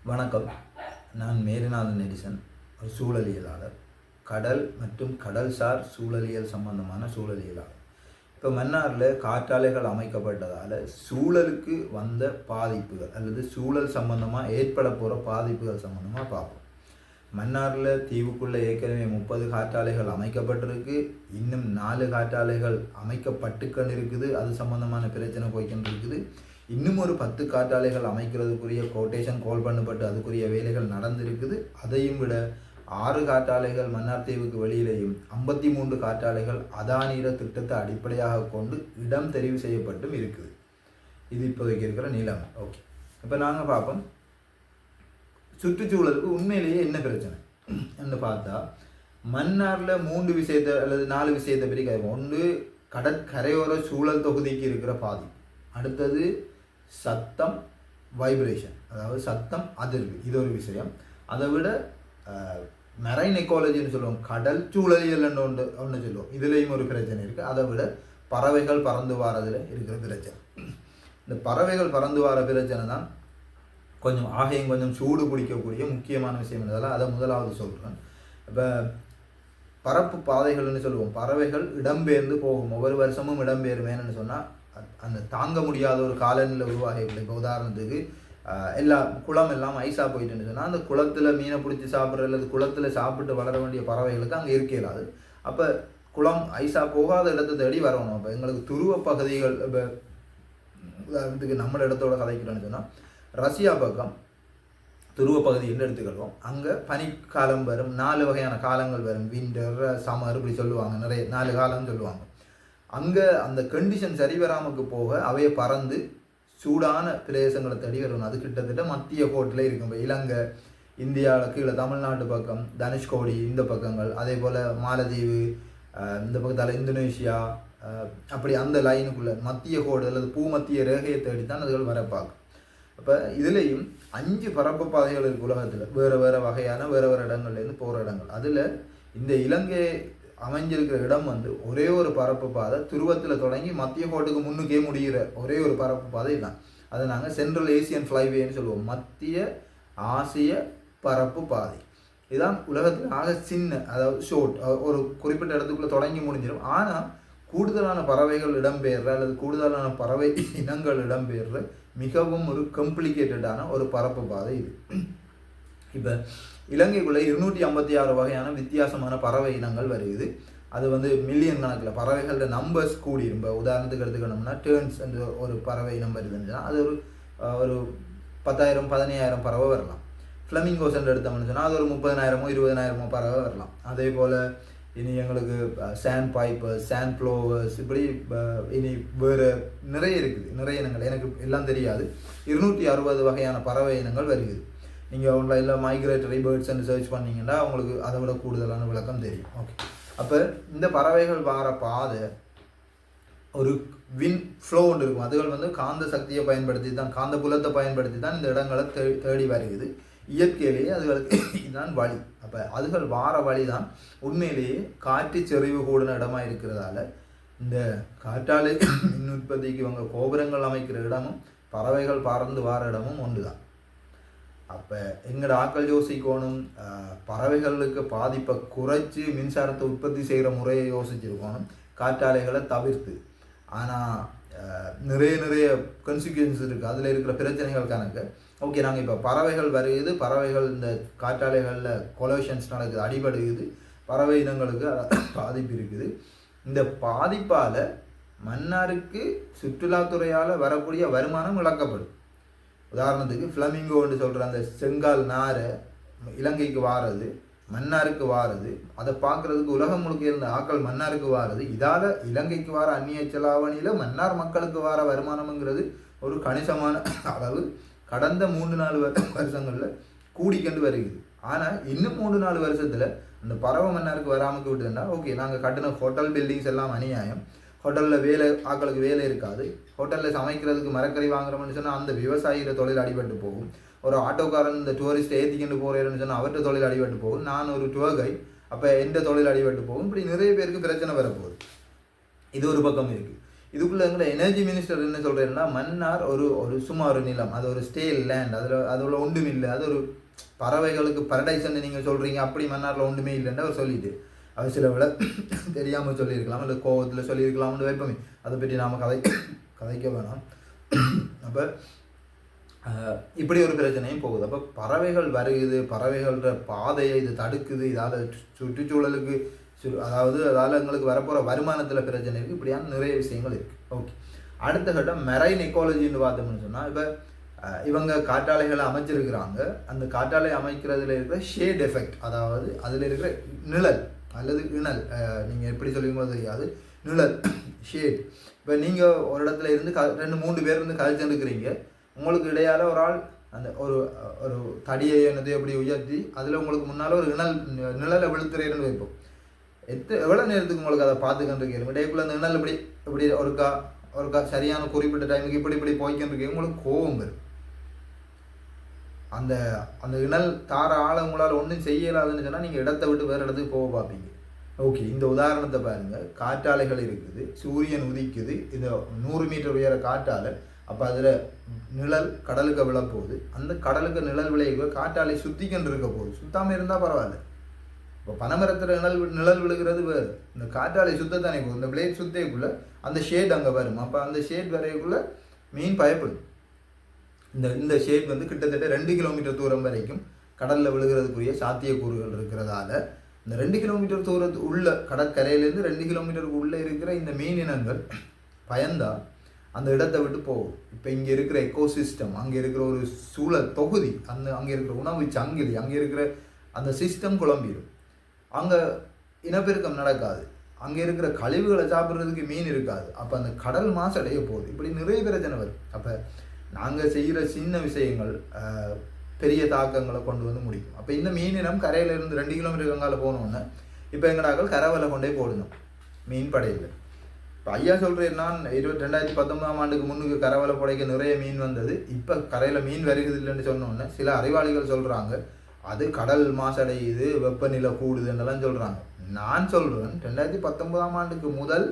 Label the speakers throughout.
Speaker 1: வணக்கம். நான் மேரிநாதன் எடிசன், ஒரு சூழலியலாளர், கடல் மற்றும் கடல்சார் சூழலியல் சம்பந்தமான சூழலியலாளர். இப்போ மன்னாரில் காற்றாலைகள் அமைக்கப்பட்டதால் சூழலுக்கு வந்த பாதிப்புகள் அல்லது சூழல் சம்பந்தமாக ஏற்பட போகிற பாதிப்புகள் சம்பந்தமாக பார்ப்போம். மன்னாரில் தீவுக்குள்ளே ஏற்கனவே 30 காற்றாலைகள் அமைக்கப்பட்டிருக்கு. இன்னும் 4 காற்றாலைகள் அமைக்கப்பட்டுக்கொண்டு இருக்குது. அது சம்பந்தமான பிரச்சனை போய்கிட்டு இருக்குது. இன்னும் ஒரு 10 காற்றாலைகள் அமைக்கிறதுக்குரிய கோட்டேஷன் கால் பண்ணப்பட்டு அதுக்குரிய வேலைகள் நடந்திருக்குது. அதையும் விட 6 காற்றாலைகள் மன்னார் தீவுக்கு வெளியிலேயும் 53 காற்றாலைகள் அதானிர திட்டத்தை அடிப்படையாக கொண்டு இடம் தெரிவு செய்யப்பட்டும் இருக்குது. இது இப்போதைக்கு இருக்கிற நிலைமை. ஓகே, இப்போ நாங்கள் பார்ப்போம் சுற்றுச்சூழலுக்கு உண்மையிலேயே என்ன பிரச்சனை என்று பார்த்தா, மன்னாரில் 3 விஷயத்தை அல்லது 4 விஷயத்தை பற்றி கேட்போம். ஒன்று, கடற்கரையோர சூழல் தொகுதிக்கு இருக்கிற பாதிப்பு. அடுத்தது சத்தம், வைப்ரேஷன், அதாவது சத்தம், அதிர்வு, இது ஒரு விஷயம். அதை விட மெரைன் எக்காலஜின்னு சொல்லுவோம், கடல் சூழலியல் ஒன்று சொல்லுவோம், இதுலேயும் ஒரு பிரச்சனை இருக்குது. அதை விட பறவைகள் பறந்து வாரதில் இருக்கிற பிரச்சனை. இந்த பறவைகள் பறந்து வார பிரச்சனை தான் கொஞ்சம் சூடு பிடிக்கக்கூடிய முக்கியமான விஷயம் என்றதால் அதை முதலாவது சொல்கிறேன். இப்போ பரப்பு பாதைகள்னு சொல்லுவோம், பறவைகள் இடம்பெயர்ந்து போகும், ஒவ்வொரு வருஷமும் இடம்பெயருமேன்னு சொன்னால் அந்த தாங்க முடியாத ஒரு காலநிலை உருவாகவில்லை. இப்போ உதாரணத்துக்கு குளம் எல்லாம் ஐஸாக போயிட்டுன்னு சொன்னால் அந்த குளத்தில் மீனை பிடிச்சி சாப்பிட்ற அல்லது குளத்தில் சாப்பிட்டு வளர வேண்டிய பறவைகளுக்கு அங்கே இருக்க இயலாது. அப்போ குளம் ஐஸாக போகாத இடத்தை தேடி வரணும். அப்போ எங்களுக்கு துருவ பகுதிகள், இப்போ உதாரணத்துக்கு நம்ம இடத்தோட கதைக்கிறோன்னு சொன்னால் ரஷ்யா பக்கம் துருவ பகுதி என்று எடுத்துக்கொள்வோம். அங்கே பனிக்காலம் வரும், 4 வகையான காலங்கள் வரும், விண்டர், சம்மர், இப்படி சொல்லுவாங்க, நிறைய 4 காலம்னு சொல்லுவாங்க. அங்கே அந்த கண்டிஷன் சரி வராமக்கு போக அவையை பறந்து சூடான பிரதேசங்களை தேடி வரணும். அது கிட்டத்தட்ட மத்திய கோட்டில் இருக்கும். இப்போ இலங்கை, இந்தியாவில் கீழே தமிழ்நாட்டு பக்கம் தனுஷ்கோடி இந்த பக்கங்கள், அதே போல் மாலத்தீவு, இந்த பக்கத்தால் இந்தோனேஷியா, அப்படி அந்த லைனுக்குள்ளே மத்திய கோடு அல்லது பூமத்திய ரேகையை தேடித்தான் அதுகள் வர பார்க்கும். அப்போ இதுலேயும் 5 பரப்பு பாதைகள் இருக்குது உலகத்தில், வேறு வகையான வேறு இடங்கள்லேருந்து போகிற இடங்கள். அதில் இந்த இலங்கை அமைஞ்சிருக்கிற இடம் ஒரே ஒரு பரப்பு பாதை, துருவத்தில் தொடங்கி மத்திய கோட்டுக்கு முன்னுக்கே முடிகிற ஒரே ஒரு பரப்பு பாதை தான். அதை நாங்கள் சென்ட்ரல் ஏசியன் ஃப்ளைவேன்னு சொல்லுவோம், மத்திய ஆசிய பரப்பு பாதை. இதுதான் உலகத்தில் ஆக சின்ன, அதாவது ஷோர்ட், ஒரு குறிப்பிட்ட இடத்துக்குள்ளே தொடங்கி முடிஞ்சிடும். ஆனால் கூடுதலான பறவைகள் இடம்பெயர்ற அல்லது கூடுதலான பறவை இனங்கள் இடம்பெயர்ற மிகவும் ஒரு காம்ப்ளிகேட்டடான ஒரு பரப்பு பாதை இது. இப்போ இலங்கைக்குள்ளே 256 வகையான வித்தியாசமான பறவை இனங்கள் வருகிறது. அது மில்லியன் கணக்கில் பறவைகளோட நம்பர்ஸ் கூடிடும். இப்போ உதாரணத்துக்கு எடுத்துக்கணும்னா டேர்ன்ஸ் என்ற ஒரு பறவை இனம் வருதுன்னா அது ஒரு 10,000 15,000 பறவை வரலாம். ஃப்ளமிங்கோஸ் என்று எடுத்தோம்னு சொன்னால் அது ஒரு 30,000 20,000 பறவை வரலாம். அதே போல் இனி எங்களுக்கு சாண்ட் பைப்பர்ஸ், சாண்ட் ஃப்ளோவர்ஸ், இப்படி இனி வேறு நிறைய இருக்குது, நிறைய இனங்கள், எனக்கு எல்லாம் தெரியாது. 260 வகையான பறவை இனங்கள் வருகிறது. நீங்கள் ஆன்லைனில் மைக்ரேட்டரி பேர்ட்ஸ்ன்னு சர்ச் பண்ணிங்கன்னா உங்களுக்கு அதை விட கூடுதலான விளக்கம் தெரியும். ஓகே, அப்போ இந்த பறவைகள் வார பாதை ஒரு வின் ஃப்ளோ ஒன்று இருக்கும். அதுகள் காந்த சக்தியை பயன்படுத்தி தான், காந்த புலத்தை பயன்படுத்தி தான் இந்த இடங்களை தேடி வருகிறது. இயற்கையிலேயே அதுகளுக்கு இதுதான் வழி. அப்போ அதுகள் வார வழி தான் உண்மையிலேயே காற்று செறிவு கூடின இடமா இருக்கிறதால இந்த காற்றாலை மின் உற்பத்திக்கு இவங்க கோபுரங்கள் அமைக்கிற இடமும் பறவைகள் பறந்து வார இடமும் ஒன்று தான். அப்போ எங்களோட ஆக்கள் யோசிக்கணும், பறவைகளுக்கு பாதிப்பை குறைச்சி மின்சாரத்தை உற்பத்தி செய்கிற முறையை யோசிச்சிருக்கணும், காற்றாலைகளை தவிர்த்து. ஆனால் நிறைய கன்சிக்வன்ஸ் இருக்குது, அதில் இருக்கிற பிரச்சனைகள் கணக்கு. ஓகே, நாங்கள் இப்போ பறவைகள் வருகிறது, பறவைகள் இந்த காற்றாலைகளில் கொலோஷன்ஸ் நடக்குது, அடிபடுகிறது, பறவை இனங்களுக்கு பாதிப்பு இருக்குது. இந்த பாதிப்பால் மன்னாருக்கு சுற்றுலாத்துறையால் வரக்கூடிய வருமானம் இழக்கப்படும். உதாரணத்துக்கு ஃப்ளமிங்கோன்னு சொல்கிற அந்த செங்கால் நாரை இலங்கைக்கு வாரது, மன்னாருக்கு வாரது, அதை பார்க்குறதுக்கு உலகம் முழுக்க இருந்த ஆக்கள் மன்னாருக்கு வாரது. இதால் இலங்கைக்கு வார அந்நிய செலாவணியில் மன்னார் மக்களுக்கு வார வருமானம்ங்கிறது ஒரு கணிசமான அளவு கடந்த 3-4 வருஷங்களில் கூடிக்கொண்டு வருகிறது. ஆனால் இன்னும் 3-4 வருஷத்தில் அந்த பறவை மன்னாருக்கு வராமல் விட்டுருந்தா ஓகே, நாங்கள் கட்டின ஹோட்டல் பில்டிங்ஸ் எல்லாம் அநியாயம், ஹோட்டலில் ஆக்களுக்கு வேலை இருக்காது, ஹோட்டலில் சமைக்கிறதுக்கு மரக்கறி வாங்குறோம்னு சொன்னால் அந்த விவசாயிகிற தொழில் அடிபட்டு போகும், ஒரு ஆட்டோக்காரன் இந்த டூரிஸ்ட்டை ஏற்றிக்கிட்டு போகிறேன்னு சொன்னால் அவர்கிட்ட தொழில் அடிபட்டு போகும், நான் ஒரு டூர் கைட், அப்போ எந்த தொழில் அடிபட்டு போகும், இப்படி நிறைய பேருக்கு பிரச்சனை வரப்போகுது. இது ஒரு பக்கம் இருக்குது. இதுக்குள்ள எங்களை எனர்ஜி மினிஸ்டர் என்ன சொல்கிறேன்னா, மன்னார் ஒரு சும்மா ஒரு நிலம், அது ஒரு ஸ்டேல் லேண்ட், அதில் ஒன்றும் இல்லை, அது ஒரு பறவைகளுக்கு பரடைஸ்ன்னு நீங்கள் சொல்கிறீங்க, அப்படி மன்னாரில் ஒன்றுமே இல்லைன்னு அவர் சொல்லிட்டு, அவர் சில விட தெரியாமல் சொல்லியிருக்கலாம், இல்லை கோவத்தில் சொல்லியிருக்கலாம்னு வைப்போமே, அதை பற்றி நாம் கதைக்க வேணாம். அப்போ இப்படி ஒரு பிரச்சனையும் போகுது. அப்போ பறவைகள் வருகுது, பறவைகளோட பாதையை இது தடுக்குது, இதால் சுற்றுச்சூழலுக்கு அதால் எங்களுக்கு வரப்போகிற வருமானத்தில் பிரச்சனை இருக்குது. இப்படியான நிறைய விஷயங்கள் இருக்குது. ஓகே, அடுத்த கட்டம் மெரைன் எக்காலஜின்னு பார்த்தோம்னு சொன்னால், இப்போ இவங்க காற்றாலைகளை அமைச்சிருக்கிறாங்க. அந்த காற்றாலை அமைக்கிறதுல இருக்கிற ஷேட் எஃபெக்ட், அதாவது அதில் இருக்கிற நிழல் அல்லது இணல், நீங்கள் எப்படி சொல்லுவீங்களோ தெரியாது, நிழல் ஷேட். இப்போ நீங்கள் ஒரு இடத்துல இருந்து 2-3 பேர் இருந்து கழிச்சுருக்கிறீங்க, உங்களுக்கு இடையால் ஒரு ஆள் அந்த ஒரு தடியை என்னது எப்படி உயர்த்தி அதில் உங்களுக்கு முன்னால் ஒரு நிழலை வெளுத்துறேன்னு வைப்போம். எவ்வளோ நேரத்துக்கு உங்களுக்கு அதை பார்த்துக்கிட்டு இடைக்குள்ள அந்த நிழல் இப்படி ஒருக்கா சரியான குறிப்பிட்ட டைமுக்கு இப்படி போய்க்கிட்டு உங்களுக்கு கோபம் வரும். அந்த இணல் தார ஆளை உங்களால் ஒன்றும் செய்யலாதுன்னு சொன்னால் நீங்கள் இடத்த விட்டு வேறு இடத்துக்கு போக பார்ப்பீங்க. ஓகே, இந்த உதாரணத்தை பாருங்கள். காற்றாலைகள் இருக்குது, சூரியன் உதிக்குது, இந்த 100 மீட்டர் உயர காற்றாலை. அப்போ அதில் நிழல் கடலுக்கு விழப்போகுது. அந்த கடலுக்கு நிழல் விளைவு காற்றாலை சுற்றிக்கிட்டு இருக்க போகுது. சுத்தாமல் இருந்தால் பரவாயில்ல. இப்போ பனைமரத்தில் நிழல் விழுகிறது வேறு, இந்த காற்றாலை சுத்தத்தானே போகுது. இந்த பிளேட் சுத்தக்குள்ளே அந்த ஷேட் அங்கே வரும். அப்போ அந்த ஷேட் வரைக்குள்ளே மீன் பயப்படும். இந்த ஷேட் கிட்டத்தட்ட 2 கிலோமீட்டர் தூரம் வரைக்கும் கடலில் விழுகிறதுக்குரிய சாத்தியக்கூறுகள் இருக்கிறதால, இந்த 2 கிலோமீட்டர் தூரத்து உள்ள கடற்கரையிலேருந்து 2 கிலோமீட்டருக்கு உள்ளே இருக்கிற இந்த மீன் இனங்கள் பயந்தால் அந்த இடத்தை விட்டு போகும். இப்போ இங்கே இருக்கிற எக்கோசிஸ்டம், அங்கே இருக்கிற ஒரு சூழல் தொகுதி, அங்கே இருக்கிற உணவு சங்கிலி, அங்கே இருக்கிற அந்த சிஸ்டம் குழம்பிடும். அங்கே இனப்பெருக்கம் நடக்காது. அங்கே இருக்கிற கழிவுகளை சாப்பிட்றதுக்கு மீன் இருக்காது. அப்போ அந்த கடல் மாசடைய போகுது. இப்படி நிறைய பிரச்சனை வரும். அப்போ நாங்கள் செய்கிற சின்ன விஷயங்கள் பெரிய தாக்கங்களை கொண்டு வந்து முடிக்கும். அப்போ இந்த மீனினம் கரையிலேருந்து 2 கிலோமீட்டர் கங்கால போனோன்னு இப்போ எங்கடாக்கள் கரவலை கொண்டே போடணும் மீன் படையில். இப்போ ஐயா சொல்கிறேன், நான் 2019ஆம் ஆண்டுக்கு முன்னுக்கு கரவலை புடைக்க நிறைய மீன் வந்தது. இப்போ கரையில் மீன் வருகிறது இல்லைன்னு சொன்னோன்னே சில அறிவாளிகள் சொல்கிறாங்க அது கடல் மாசடையுது, வெப்பநிலை கூடுதுன்னெல்லாம் சொல்கிறாங்க. நான் சொல்கிறேன் 2019ஆம் ஆண்டுக்கு முதல்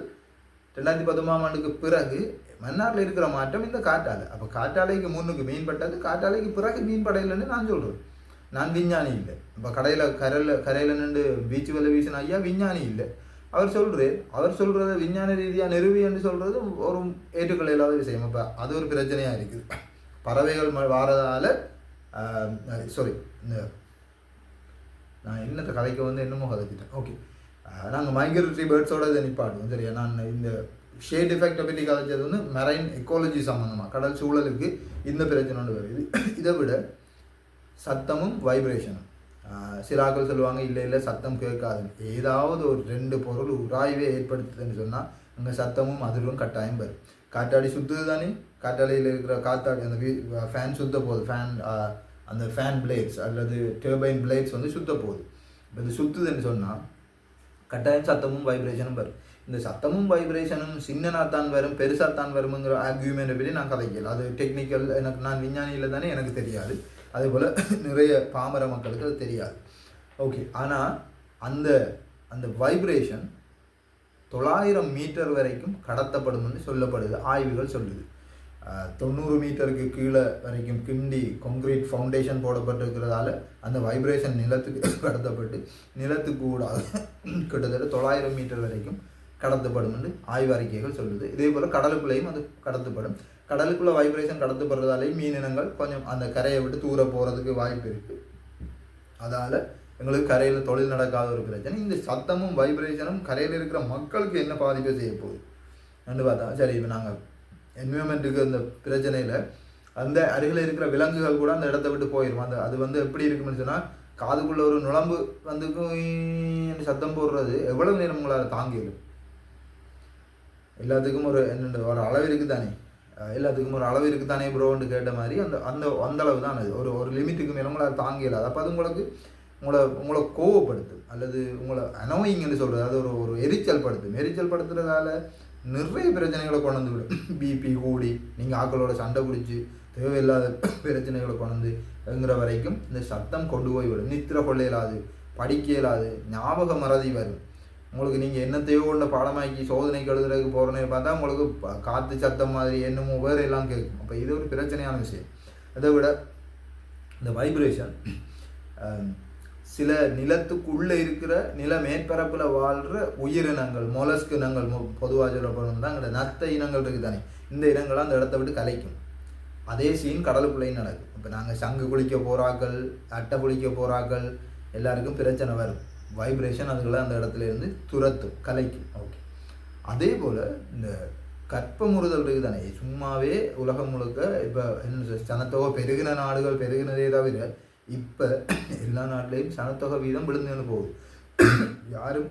Speaker 1: 2019ஆம் ஆண்டுக்கு பிறகு மன்னாரில் இருக்கிற மாற்றம் இந்த காற்றாலை. அப்போ காற்றாலைக்கு முன்னுக்கு மீன் பட்டது, காற்றாலைக்கு பிறகு மீன் படையிலன்னு நான் சொல்கிறேன். நான் விஞ்ஞானி இல்லை. இப்போ கரையில் நின்று பீச்சு வலை வீசின ஐயா விஞ்ஞானி இல்லை. அவர் சொல்கிறத விஞ்ஞான ரீதியாக நிறுவி என்று சொல்கிறது ஒரு ஏற்றுக்கொள்ள இல்லாத விஷயம். அப்போ அது ஒரு பிரச்சனையாக இருக்குது. பறவைகள் வாரதால் இந்த நான் என்னத்தை கதைக்க என்னமோ கதைச்சிட்டேன். ஓகே, நாங்கள் மைக்ரேட்டரி பேர்ட்ஸோட இதை நிப்பாட்டுவோம். சரியா, நான் இந்த ஷேட் எஃபெக்டை பற்றி கதைச்சது மெரைன் எக்காலஜி சம்மந்தமாக, கடல் சூழலுக்கு இந்த பிரச்சனை வருது. இதை விட சத்தமும் வைப்ரேஷனும், சில ஆட்கள் சொல்லுவாங்க இல்லை சத்தம் கேட்காதுன்னு. ஏதாவது ஒரு 2 பொருள் உராய்வே ஏற்படுத்துதுன்னு சொன்னால் அங்கே சத்தமும் அதிர்வும் கட்டாயம் வரும். காற்றாடி சுற்றுது தானே, காற்றாலையில் இருக்கிற காற்றாடி அந்த ஃபேன் சுத்த போகுது, அந்த ஃபேன் பிளேட்ஸ் அல்லது டர்பைன் பிளேட்ஸ் சுத்த போகுது. இப்போ இது சுற்றுதுன்னு சொன்னால் கட்டாயம் சத்தமும் வைப்ரேஷனும் வரும். இந்த சத்தமும் வைப்ரேஷனும் சின்னனாத்தான் வரும், பெருசாத்தான் வருங்கிற ஆர்கியூமெண்ட்டை பற்றி நான் கதைக்கல. அது டெக்னிக்கல், நான் விஞ்ஞானியில் தானே எனக்கு தெரியாது. அதே போல் நிறைய பாமர மக்களுக்கு அது தெரியாது. ஓகே, ஆனால் அந்த வைப்ரேஷன் 900 மீட்டர் வரைக்கும் கடத்தப்படும்னு சொல்லப்படுது. ஆய்வுகள் சொல்லுது 90 மீட்டருக்கு கீழே வரைக்கும் கிண்டி கான்கிரீட் ஃபவுண்டேஷன் போடப்பட்டிருக்கிறதால அந்த வைப்ரேஷன் நிலத்துக்கு கடத்தப்பட்டு நிலத்துக்கு கூட கிட்டத்தட்ட 900 மீட்டர் வரைக்கும் கடத்தப்படும் ஆய்வு அறிக்கைகள் சொல்லுது. இதே போல் கடலுக்குள்ளேயும் அது கடத்தப்படும். கடலுக்குள்ளே வைப்ரேஷன் கடத்தப்படுறதாலேயும் மீனினங்கள் கொஞ்சம் அந்த கரையை விட்டு தூர போகிறதுக்கு வாய்ப்பு இருக்குது. அதால் எங்களுக்கு கரையில் தொழில் நடக்காத ஒரு பிரச்சனை. இந்த சத்தமும் வைப்ரேஷனும் கரையில் இருக்கிற மக்களுக்கு என்ன பாதிப்பை செய்ய போகுது என்று பார்த்தா, சரி இப்போ நாங்கள் என்விரான்மெண்ட்டுக்கு அந்த பிரச்சனையில் அந்த அருகில் இருக்கிற விலங்குகள் கூட அந்த இடத்த விட்டு போயிடும். அது எப்படி இருக்குன்னு சொன்னால், காதுக்குள்ளே ஒரு நுழம்பு சத்தம் போடுறது எவ்வளவு நேரம் உங்களால் தாங்கிடும்? எல்லாத்துக்கும் ஒரு அளவு இருக்குது தானே, எல்லாத்துக்கும் ஒரு அளவு இருக்குது தானே ப்ரோன்னு கேட்ட மாதிரி அந்த அளவு தான் அது. ஒரு லிமிட்டுக்கு மேலே உங்களால் தாங்கிடாது. அப்போ அது உங்களை கோவப்படுத்தும் அல்லது உங்களை அனோயிங்னு சொல்கிறது, அது ஒரு எரிச்சல் படுத்துறதால நிறைய பிரச்சனைகளை கொண்டு வந்து விடும். பிபி கூடி நீங்கள் ஆக்களோட சண்டை பிடிச்சி தேவையில்லாத பிரச்சனைகளை கொண்டு வந்துங்கிற வரைக்கும் இந்த சத்தம் கொண்டு போய் விடும். நித்திர கொள்ள இயலாது, படிக்க இயலாது, ஞாபக மறதி வரும். உங்களுக்கு நீங்கள் என்னத்தையோ ஒன்று பாடமாக்கி சோதனைக்கு எழுதுறதுக்கு போகிறேன்னு பார்த்தா உங்களுக்கு காற்று சத்தம் மாதிரி என்னமோ வேறு எல்லாம் கேட்கும். அப்போ இது ஒரு பிரச்சனையான விஷயம். அதை விட இந்த வைப்ரேஷன் சில நிலத்துக்குள்ளே இருக்கிற நில மேற்பரப்பில் வாழ்கிற உயிரினங்கள், மொலஸ்க் இனங்கள் பொதுவாக சொல்லப்படும் தான் எங்களோட நத்த இனங்கள் இருக்குது தானே, இந்த இனங்கள்லாம் அந்த இடத்த விட்டு கலைக்கும். அதே சீன் கடலுக்குள்ளேயும் நடக்கும். இப்போ நாங்கள் சங்கு குளிக்க போகிறாக்கள், அட்டை குளிக்க போகிறாக்கள் எல்லாருக்கும் பிரச்சனை வரும். வைப்ரேஷன் அதுகளை அந்த இடத்துல இருந்து துரத்தும், கலைக்கும். ஓகே, அதே போல் இந்த கற்பமுறுதல் இருக்குது தானே, சும்மாவே உலகம் முழுக்க இப்போ என்ன சனத்தொகை பெருகின நாடுகள் பெருகினதே தவிர இப்போ எல்லா நாட்டிலையும் சனத்தொகை வீதம் விழுந்துன்னு போகுது. யாரும்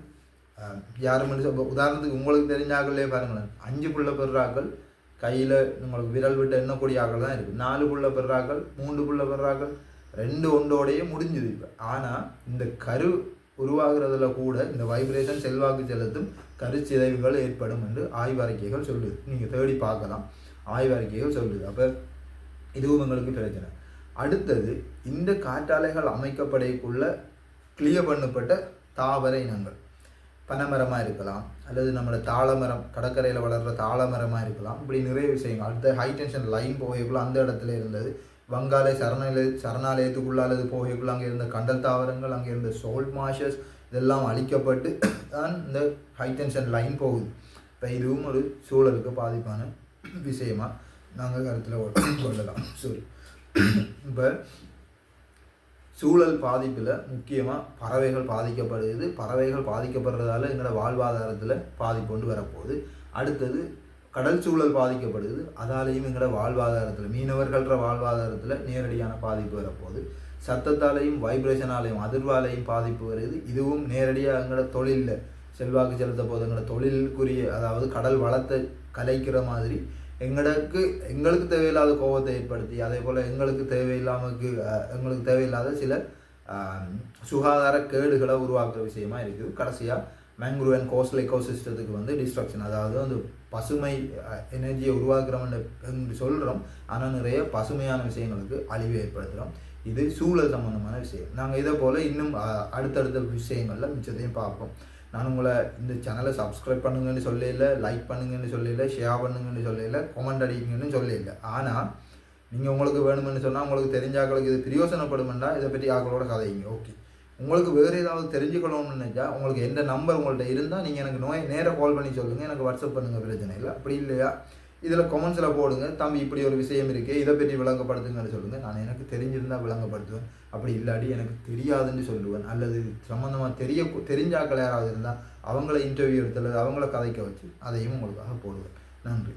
Speaker 1: உதாரணத்துக்கு உங்களுக்கு தெரிஞ்சாக்களே பாருங்களேன், 5 புள்ள பெறாக்கள் கையில் உங்களுக்கு விரல் விட்டு எண்ணக்கூடிய ஆக்கள் தான் இருக்குது. 4 புள்ள பெறாக்கள், 3 புள்ள பெறாக்கள், 2 ஒன்றோடையே முடிஞ்சுது இப்போ. ஆனால் இந்த கரு உருவாகிறதுல கூட இந்த வைப்ரேஷன் செல்வாக்கு செலுத்தும் கருச்சிதைவுகள் ஏற்படும் என்று ஆய்வறிக்கைகள் சொல்லுது. நீங்கள் தேடி பார்க்கலாம், ஆய்வறிக்கைகள் சொல்லுது. அப்போ இதுவும் எங்களுக்கு பிரச்சனை. அடுத்தது, இந்த காற்றாலைகள் அமைக்கப்படைக்குள்ள கிளியர் பண்ணப்பட்ட தாவர இனங்கள், பனைமரமாக இருக்கலாம், அல்லது நம்மளோட தாளமரம், கடற்கரையில் வளர்கிற தாளமரமாக இருக்கலாம். இப்படி நிறைய விஷயங்கள். அடுத்த ஹை டென்ஷன் லைன் போகக்குள்ள அந்த இடத்துல இருந்தது வங்காள சரணாலயத்துக்குள்ளாலது போகக்குள்ள அங்கே இருந்த கண்டல் தாவரங்கள், அங்கே இருந்த சோல்ட் மார்ஷஸ் இதெல்லாம் அழிக்கப்பட்டு தான் இந்த ஹை டென்ஷன் லைன் போகுது. இப்போ இதுவும் ஒரு சூழலுக்கு பாதிப்பான விஷயமாக நாங்கள் கருத்தில் கொள்ளலாம். சரி, இப்போ சூழல் பாதிப்பில் முக்கியமாக பறவைகள் பாதிக்கப்படுது. பறவைகள் பாதிக்கப்படுறதால எங்களோட வாழ்வாதாரத்தில் பாதிப்பு கொண்டு வரப்போகுது. அடுத்தது கடல் சூழல் பாதிக்கப்படுது, அதாலேயும் எங்களோட வாழ்வாதாரத்தில், மீனவர்கள்ற வாழ்வாதாரத்தில் நேரடியான பாதிப்பு வரப்போகுது. சத்தத்தாலையும் வைப்ரேஷனாலையும் அதிர்வாலையும் பாதிப்பு வருது. இதுவும் நேரடியாக எங்களோட தொழிலில் செல்வாக்கு செலுத்த போது, எங்களோட தொழிலுக்குரிய அதாவது கடல் வளத்தை கலைக்கிற மாதிரி எங்களுக்கு தேவையில்லாத கோபத்தை ஏற்படுத்தி, அதே போல் எங்களுக்கு தேவையில்லாத சில சுகாதார கேடுகளை உருவாக்குற விஷயமா இருக்குது. கடைசியாக மேங்க்ரூவ் அண்ட் கோஸ்டல் எக்கோசிஸ்டத்துக்கு டிஸ்ட்ரக்ஷன், அதாவது அந்த பசுமை எனர்ஜியை உருவாக்குறோம் என்று சொல்கிறோம், ஆனால் நிறைய பசுமையான விஷயங்களுக்கு அழிவை ஏற்படுத்துகிறோம். இது சூழல் சம்பந்தமான விஷயம். நாங்கள் இதை போல் இன்னும் அடுத்தடுத்த விஷயங்களில் மிச்சத்தையும் பார்ப்போம். நான் உங்களை இந்த சேனலை சப்ஸ்கிரைப் பண்ணுங்கன்னு சொல்லல, லைக் பண்ணுங்கன்னு சொல்லல, ஷேர் பண்ணுங்கன்னு சொல்லல, கமெண்ட் அடிங்கன்னு சொல்லல. ஆனால் நீங்கள் உங்களுக்கு வேணுமென்னு சொன்னால், உங்களுக்கு தெரிஞ்சாக்களுக்கு இது பிரயோசனப்படுமெண்டா இதை பற்றி ஆக்களோட கதைங்க. ஓகே, உங்களுக்கு வேறு ஏதாவது தெரிஞ்சுக்கணும்னு நினைச்சா உங்களுக்கு எந்த நம்பர் உங்கள்கிட்ட இருந்தால் நீங்கள் எனக்கு நேராக கால் பண்ணி சொல்லுங்கள், எனக்கு வாட்ஸ்அப் பண்ணுங்கள், பிரச்சனை இல்லை. அப்படி இல்லையா இதில் கமெண்ட்ஸில் போடுங்க, தம்பி இப்படி ஒரு விஷயம் இருக்குது, இதை பற்றி விளங்கப்படுத்துங்கன்னு சொல்லுங்கள். நான் எனக்கு தெரிஞ்சிருந்தால் விளங்கப்படுத்துவேன், அப்படி இல்லாட்டி எனக்கு தெரியாதுன்னு சொல்லுவேன். அல்லது சம்மந்தமாக தெரிஞ்சாக்கள் யாராவது இருந்தால் அவங்கள இன்டர்வியூ எடுத்து அவங்கள கதைக்க வச்சு அதையும் உங்களுக்காக போடுவேன். நன்றி.